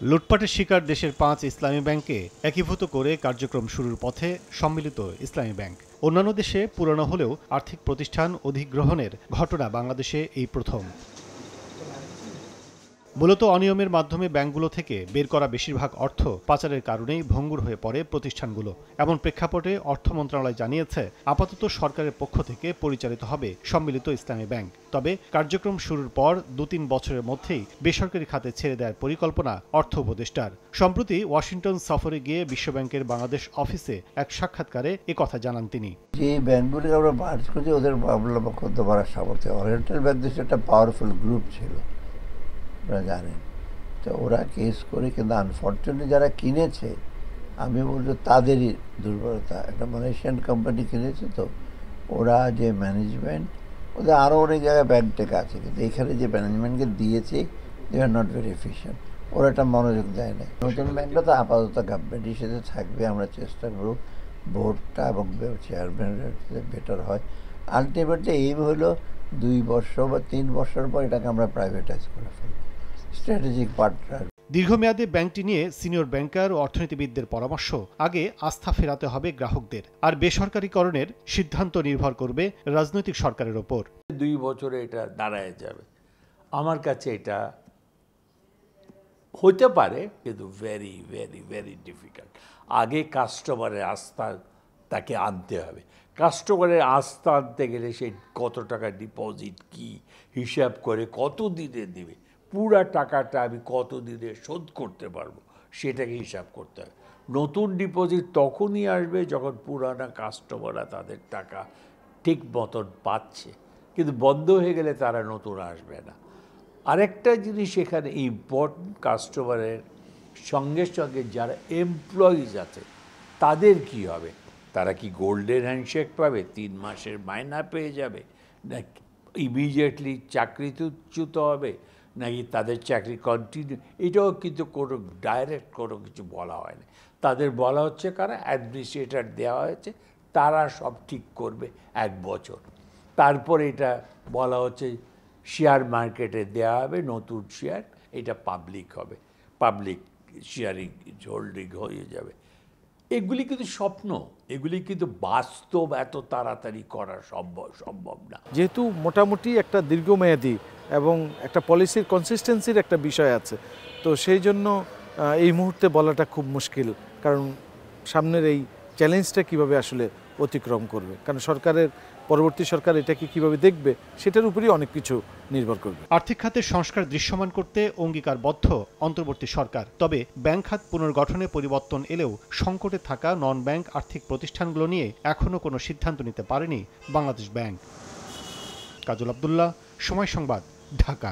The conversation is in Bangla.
লুটপাটের শিকার দেশের 5 ইসলামী ব্যাংকে একীভূত করে কার্যক্রম শুরুর পথে সম্মিলিত ইসলামী ব্যাংক। অন্যান্য দেশে পুরানো হলেও আর্থিক প্রতিষ্ঠান অধিগ্রহণের ঘটনা বাংলাদেশে এই প্রথম। মূলত অনিয়মের মাধ্যমে ব্যাংকগুলো থেকে বের করা বেশিরভাগ অর্থ পাচারের কারণেই ভঙ্গুর হয়ে পড়ে প্রতিষ্ঠানগুলো। এমন প্রেক্ষাপটে অর্থ মন্ত্রণালয় জানিয়েছে, আপাতত সরকারের পক্ষ থেকে পরিচালিত হবে সম্মিলিত ইসলামী ব্যাংক। তবে কার্যক্রম শুরুর পর 2-3 বছরের মধ্যেই বেসরকারি খাতে ছেড়ে দেওয়ার পরিকল্পনা অর্থ উপদেষ্টার। সম্প্রতি ওয়াশিংটন সফরে গিয়ে বিশ্বব্যাংকের বাংলাদেশ অফিসে এক সাক্ষাৎকারে একথা জানান তিনি। যে ব্যাংকগুলি আমরা মার্জ করছি ওদের মামলা করতে পারার সামর্থ্য, ওরিয়েন্টাল ব্যাংক দেশে একটা পাওয়ারফুল গ্রুপ ছিল, আপনারা জানেন। তো ওরা কেস করে, কিন্তু আনফর্চুনেটলি যারা কিনেছে আমি বলবো তাদেরই দুর্বলতা। একটা মালয়েশিয়ান কোম্পানি কিনেছে, তো ওরা যে ম্যানেজমেন্ট, ওদের আরও অনেক জায়গায় ব্যাংক টেক আছে, কিন্তু এখানে যে ম্যানেজমেন্টকে দিয়েছে দে আর নট ভেরি এফিশিয়েন্ট। ওরা একটা মনোযোগ দেয় না। নতুন ব্যাংকটা তো আপাতত গভর্নমেন্টের সাথে থাকবে, আমরা চেষ্টা করব বোর্ডটা এবং চেয়ারম্যানের বেটার হয়। আলটিমেটলি এইম হলো 2 বছর বা 3 বছর পর এটাকে আমরা প্রাইভেটাইজ করে ফেলব, স্ট্র্যাটেজিক পার্টনার। দীর্ঘমেয়াদে ব্যাংকটি নিয়ে সিনিয়র ব্যাংকার ও অর্থনীতিবিদদের পরামর্শ, আগে আস্থা ফেরাতে হবে গ্রাহকদের, আর বেসরকারীকরণের সিদ্ধান্ত নির্ভর করবে রাজনৈতিক সরকারের ওপর। 2 বছরে এটা দাঁড়ায় যাবে, আমার কাছে এটা হতে পারে, কিন্তু ভেরি ভেরি ভেরি ডিফিকাল্ট। আগে কাস্টমারের আস্থা তাকে আনতে হবে। কাস্টমারের আস্থা আনতে গেলে সে কত টাকা ডিপোজিট, কি হিসাব করে কত দিনে দেবে, পুরা টাকাটা আমি কত দিনে শোধ করতে পারবো সেটাকে হিসাব করতে হবে। নতুন ডিপোজিট তখনই আসবে যখন পুরানা কাস্টমাররা তাদের টাকা ঠিক মতন পাচ্ছে, কিন্তু বন্ধ হয়ে গেলে তারা নতুন আসবে না। আরেকটা জিনিস এখানে ইম্পর্টেন্ট, কাস্টমারের সঙ্গে সঙ্গে যারা এমপ্লয়িজ আছে তাদের কি হবে? তারা কি গোল্ডেন হ্যান্ডশেক পাবে, 3 মাসের মাইনা পেয়ে যাবে, নাকি ইমিডিয়েটলি চাকরিচ্যুত হবে, নাকি তাদের চাকরি কন্টিনিউ? এটাও কিন্তু কোনো ডাইরেক্ট কোনো কিছু বলা হয় না। তাদের বলা হচ্ছে কারা অ্যাডমিনিস্ট্রেটর দেওয়া হয়েছে, তারা সব ঠিক করবে 1 বছর। তারপরে এটা বলা হচ্ছে শেয়ার মার্কেটে দেওয়া হবে নতুন শেয়ার, এটা পাবলিক হবে, পাবলিক শেয়ারিং হোল্ডিং হয়ে যাবে। এগুলি কিন্তু স্বপ্ন, এগুলি কিন্তু বাস্তব এত তাড়াতাড়ি করা সম্ভব না। যেহেতু মোটামুটি একটা দীর্ঘমেয়াদী এবং একটা পলিসির কনসিস্টেন্সির একটা বিষয় আছে, তো সেই জন্য এই মুহূর্তে বলাটা খুব মুশকিল, কারণ সামনের এই চ্যালেঞ্জটা কিভাবে আসলে অতিক্রম করবে, কারণ সরকারের পরবর্তী সরকার এটাকে কিভাবে দেখবে সেটার উপরই অনেক কিছু নির্ভর করবে। আর্থিক খাতের সংস্কার দৃশ্যমান করতে অঙ্গীকারবদ্ধ অন্তর্বর্তী সরকার। তবে ব্যাংক খাত পুনর্গঠনে পরিবর্তন এলেও সংকটে থাকা নন ব্যাংক আর্থিক প্রতিষ্ঠানগুলো নিয়ে এখনও কোনো সিদ্ধান্ত নিতে পারেনি বাংলাদেশ ব্যাংক। কাজল আব্দুল্লাহ, সময় সংবাদ, ঢাকা।